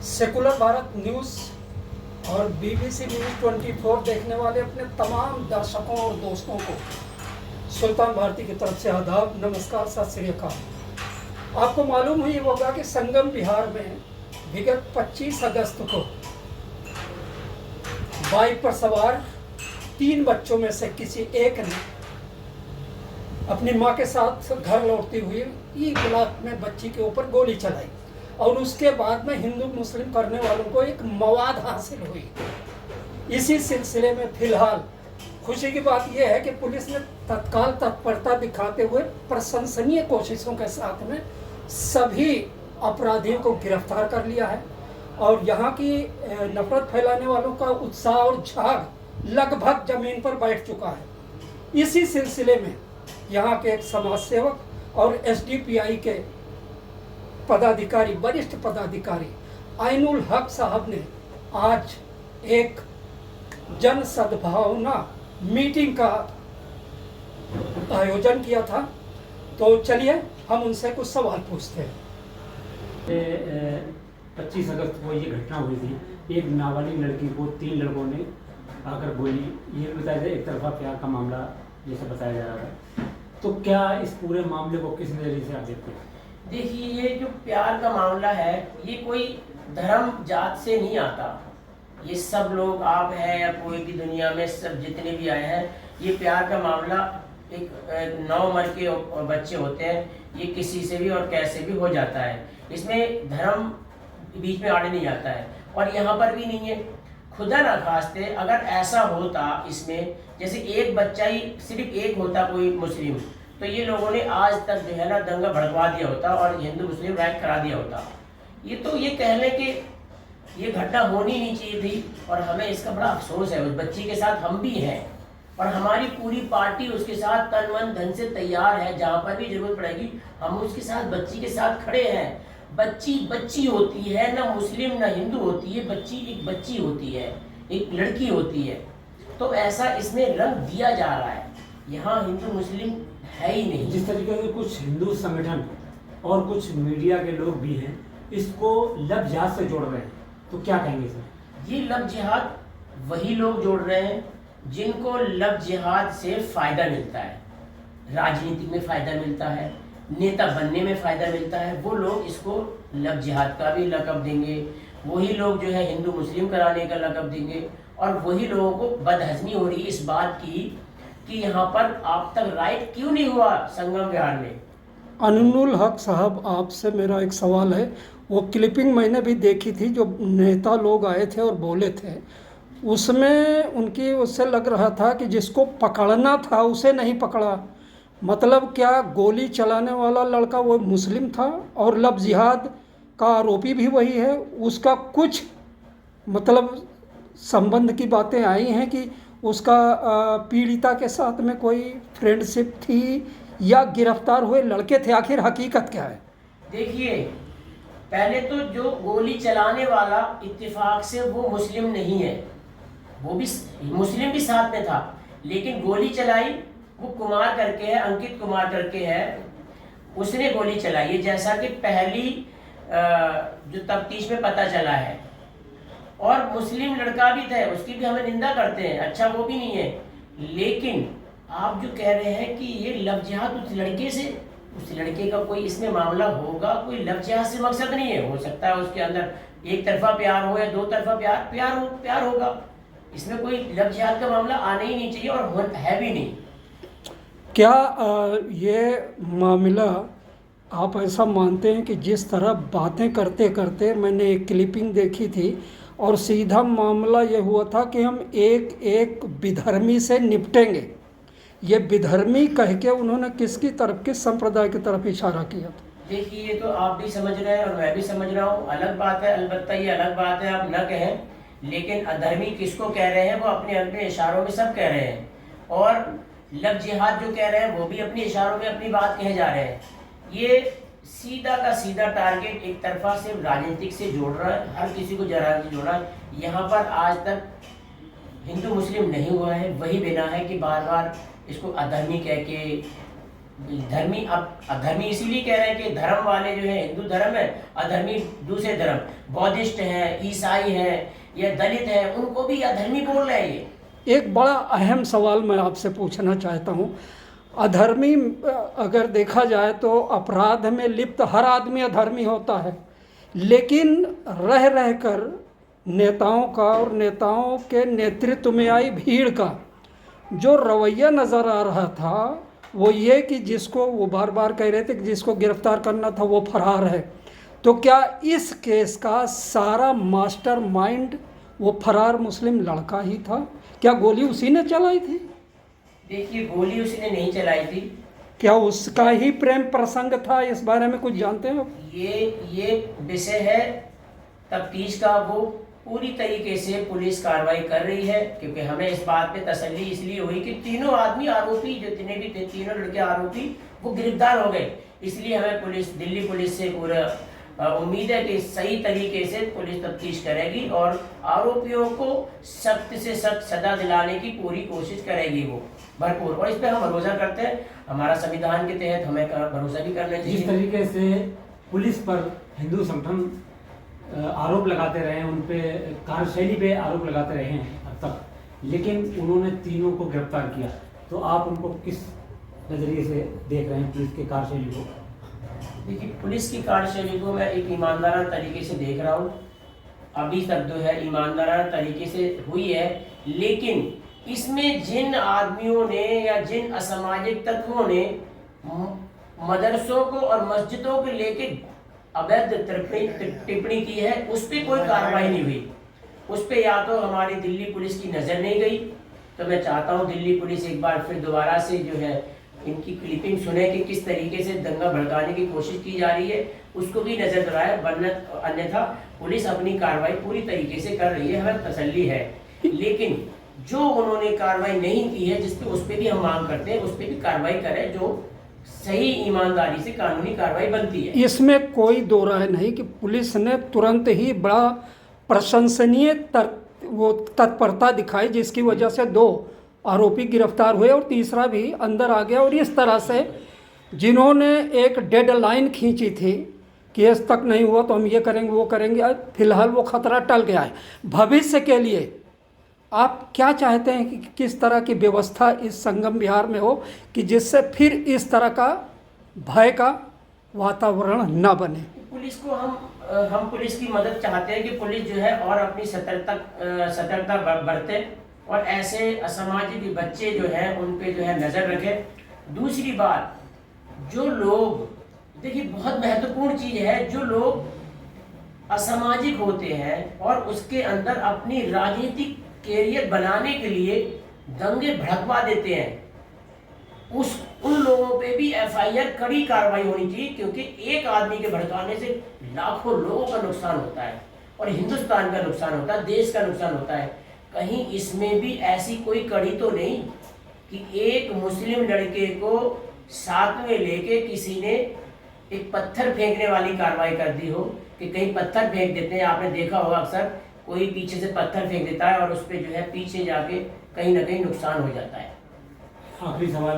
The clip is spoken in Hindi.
सेकुलर भारत न्यूज़ और बीबीसी न्यूज़ 24 देखने वाले अपने तमाम दर्शकों और दोस्तों को सुल्तान भारती की तरफ से आदाब, नमस्कार, सत श्री अकाल। आपको मालूम ही होगा कि संगम बिहार में विगत 25 अगस्त को बाइक पर सवार 3 बच्चों में से किसी एक ने अपनी मां के साथ घर लौटते हुए ई ब्लॉक में बच्ची के ऊपर गोली चलाई और उसके बाद में हिंदू मुस्लिम करने वालों को एक मवाद हासिल हुई। इसी सिलसिले में फिलहाल खुशी की बात यह है कि पुलिस ने तत्काल तत्परता दिखाते हुए प्रशंसनीय कोशिशों के साथ में सभी अपराधियों को गिरफ्तार कर लिया है और यहाँ की नफरत फैलाने वालों का उत्साह और झाग लगभग जमीन पर बैठ चुका है। इसी सिलसिले में यहाँ के एक समाज सेवक और एसडीपीआई के पदाधिकारी, वरिष्ठ पदाधिकारी आइनुल हक साहब ने आज एक जन सद्भावना मीटिंग का आयोजन किया था। तो चलिए हम उनसे कुछ सवाल पूछते हैं। 25 अगस्त को ये घटना हुई थी। एक नाबालिग लड़की को 3 लड़कों ने आकर गोली, ये बताया था एक तरफा प्यार का मामला जैसे बताया जा रहा था। तो क्या इस पूरे मामले को किस नजरिए से आप देखते हैं? देखिए, ये जो प्यार का मामला है ये कोई धर्म जात से नहीं आता। ये सब लोग, आप हैं या कोई भी दुनिया में सब जितने भी आए हैं, ये प्यार का मामला एक 9 उम्र के बच्चे होते हैं, ये किसी से भी और कैसे भी हो जाता है। इसमें धर्म बीच में आड़े नहीं आता है और यहाँ पर भी नहीं है। खुदा ना खास्ते अगर ऐसा होता इसमें, जैसे एक बच्चा ही सिर्फ एक होता कोई मुस्लिम, तो ये लोगों ने आज तक जो है ना दंगा भड़कवा दिया होता और हिंदू मुस्लिम रैंक करा दिया होता। ये कह लें कि ये घटना होनी नहीं चाहिए थी और हमें इसका बड़ा अफसोस है। उस बच्ची के साथ हम भी हैं और हमारी पूरी पार्टी उसके साथ तन मन धन से तैयार है। जहाँ पर भी जरूरत पड़ेगी हम उसके साथ, बच्ची के साथ खड़े हैं। बच्ची बच्ची होती है, ना मुस्लिम ना हिंदू होती है। बच्ची एक बच्ची होती है, एक लड़की होती है। तो ऐसा इसमें रंग दिया जा रहा है। यहाँ हिंदू मुस्लिम है ही नहीं। जिस तरीके से कुछ हिंदू संगठन और कुछ मीडिया के लोग भी हैं, इसको लव जिहाद से जोड़ रहे हैं, तो क्या कहेंगे सर? ये लव जिहाद वही लोग जोड़ रहे हैं जिनको लव जिहाद से फायदा मिलता है, राजनीति में फायदा मिलता है, नेता बनने में फायदा मिलता है। वो लोग इसको लव जिहाद का भी लक़ब देंगे। वही लोग जो है हिंदू मुस्लिम कराने का लक़ब देंगे और वही लोगों को बदहज़मी हो रही है इस बात की कि यहाँ पर आप तक राइट क्यों नहीं हुआ संगम बिहार में। आइनुल हक साहब, आपसे मेरा एक सवाल है। वो क्लिपिंग मैंने भी देखी थी जो नेता लोग आए थे और बोले थे, उसमें उनकी उससे लग रहा था कि जिसको पकड़ना था उसे नहीं पकड़ा। मतलब क्या गोली चलाने वाला लड़का वो मुस्लिम था और लव जिहाद का आरोपी भी वही है? उसका कुछ मतलब संबंध की बातें आई हैं कि उसका पीड़िता के साथ में कोई फ्रेंडशिप थी या गिरफ्तार हुए लड़के थे? आखिर हकीकत क्या है? देखिए, पहले तो जो गोली चलाने वाला इत्तेफाक से वो मुस्लिम नहीं है, वो भी मुस्लिम भी साथ में था, लेकिन गोली चलाई वो कुमार करके है, अंकित कुमार करके है, उसने गोली चलाई है। जैसा कि पहली जो तफ्तीश में पता चला है। और मुस्लिम लड़का भी था, उसकी भी हमें निंदा करते हैं, अच्छा वो भी नहीं है। लेकिन आप जो कह रहे हैं कि ये लव जिहाद उस लड़के से, उस लड़के का कोई इसमें मामला होगा, कोई लव जिहाद से मकसद नहीं है। हो सकता है उसके अंदर एक तरफा प्यार हो या 2 तरफा प्यार होगा। इसमें कोई लव जिहाद का मामला आना ही नहीं चाहिए और है भी नहीं। क्या ये मामला आप ऐसा मानते हैं कि जिस तरह बातें करते करते मैंने एक क्लिपिंग देखी थी और सीधा मामला ये हुआ था कि हम एक एक विधर्मी से निपटेंगे, ये विधर्मी कह के उन्होंने किसकी तरफ, किस संप्रदाय की तरफ इशारा किया था? देखिए, ये तो आप भी समझ रहे हैं और मैं भी समझ रहा हूँ, अलग बात है। अलबत्ता ये अलग बात है आप न कहें, लेकिन अधर्मी किसको कह रहे हैं वो अपने अपने इशारों में सब कह रहे हैं। और लव जिहाद जो कह रहे हैं वो भी अपने इशारों में अपनी बात कहे जा रहे हैं। ये सीधा का सीधा टारगेट एक तरफा से राजनीतिक से जोड़ रहा है, हर किसी को जरा जोड़ रहा है। यहाँ पर आज तक हिंदू मुस्लिम नहीं हुआ है, वही बिना है कि बार बार इसको अधर्मी कह के धर्मी, अब अधर्मी इसीलिए कह रहे हैं कि धर्म वाले जो है हिंदू धर्म है, अधर्मी दूसरे धर्म, बौद्धिस्ट हैं, ईसाई हैं या दलित हैं, उनको भी अधर्मी बोल रहे हैं ये। एक बड़ा अहम सवाल मैं आपसे पूछना चाहता हूँ। अधर्मी अगर देखा जाए तो अपराध में लिप्त हर आदमी अधर्मी होता है, लेकिन रह रह कर नेताओं का और नेताओं के नेतृत्व में आई भीड़ का जो रवैया नज़र आ रहा था वो ये कि जिसको वो बार बार कह रहे थे कि जिसको गिरफ्तार करना था वो फरार है। तो क्या इस केस का सारा मास्टर माइंड वो फरार मुस्लिम लड़का ही था? क्या गोली उसी ने चलाई थी? देखिए, गोली उसने नहीं चलाई थी। क्या उसका ही प्रेम प्रसंग था? इस बारे में कुछ जानते हो? ये विषय है तफ्तीश का, वो पूरी तरीके से पुलिस कार्रवाई कर रही है, क्योंकि हमें इस बात पे तसल्ली इसलिए हुई कि तीनों आदमी आरोपी जितने भी थे, तीनों लड़के आरोपी वो गिरफ्तार हो गए। इसलिए हमें दिल्ली पुलिस से पूरा उम्मीद है कि सही तरीके से पुलिस तफ्तीश करेगी और आरोपियों को सख्त से सख्त सजा दिलाने की पूरी कोशिश करेगी वो भरपूर, और इस पर हम भरोसा करते हैं। हमारा संविधान के तहत हमें भरोसा भी करना चाहिए। जिस तरीके से पुलिस पर हिंदू संगठन आरोप लगाते रहे हैं, उन पे कार्यशैली पे आरोप लगाते रहे हैं अब तक, लेकिन उन्होंने तीनों को गिरफ्तार किया, तो आप उनको किस नज़रिए से देख रहे हैं पुलिस के कार्यशैली को? देखिए, पुलिस की कार्यशैली को मैं एक ईमानदाराना तरीके से देख रहा हूँ। अभी तक जो है ईमानदाराना तरीके से हुई है, लेकिन इसमें जिन आदमियों ने या जिन असामाजिक तत्वों ने मदरसों को और मस्जिदों को लेके अवैध टिप्पणी की है, उस पर कोई कार्रवाई नहीं हुई। उस पर या तो हमारी दिल्ली पुलिस की नज़र नहीं गई, तो मैं चाहता हूँ दिल्ली पुलिस एक बार फिर दोबारा से जो है इनकी क्लिपिंग सुने कि किस तरीके से दंगा भड़काने की कोशिश की जा रही है, उसको भी नज़र दिलाए, वरना अन्यथा पुलिस अपनी कार्रवाई पूरी तरीके से कर रही है, हमें तसल्ली है। लेकिन जो उन्होंने कार्रवाई नहीं की है, जिस पे उस पर भी हम मांग करते हैं, उस पर भी कार्रवाई करें जो सही ईमानदारी से कानूनी कार्रवाई बनती है। इसमें कोई दो राय नहीं कि पुलिस ने तुरंत ही बड़ा प्रशंसनीय तत्परता दिखाई, जिसकी वजह से 2 आरोपी गिरफ्तार हुए और तीसरा भी अंदर आ गया। और इस तरह से जिन्होंने एक डेडलाइन खींची थी केस तक नहीं हुआ तो हम ये करेंगे वो करेंगे, फिलहाल वो खतरा टल गया है। भविष्य के लिए आप क्या चाहते हैं कि किस तरह की व्यवस्था इस संगम बिहार में हो कि जिससे फिर इस तरह का भय का वातावरण न बने? पुलिस को हम पुलिस की मदद चाहते हैं कि पुलिस जो है और अपनी सतर्कता बरते और ऐसे असामाजिक बच्चे जो हैं उन पे जो है नज़र रखे। दूसरी बात, जो लोग, देखिए बहुत महत्वपूर्ण चीज़ है, जो लोग असामाजिक होते हैं और उसके अंदर अपनी राजनीतिक कैरियर बनाने के लिए दंगे भड़कवा देते हैं, उन लोगों पे भी FIR कड़ी कार्रवाई होनी चाहिए, क्योंकि एक आदमी के भड़काने से लाखों लोगों का नुकसान होता है और हिंदुस्तान का नुकसान होता है, देश का नुकसान होता है। कहीं इसमें भी ऐसी कोई कड़ी तो नहीं कि एक मुस्लिम लड़के को साथ में लेके किसी ने एक पत्थर फेंकने वाली कार्रवाई कर दी हो, कि कहीं पत्थर फेंक देते हैं, आपने देखा होगा अक्सर कोई पीछे से पत्थर फेंक देता है और उस पर जो है पीछे जाके कहीं ना कहीं नुकसान हो जाता है। आखिरी सवाल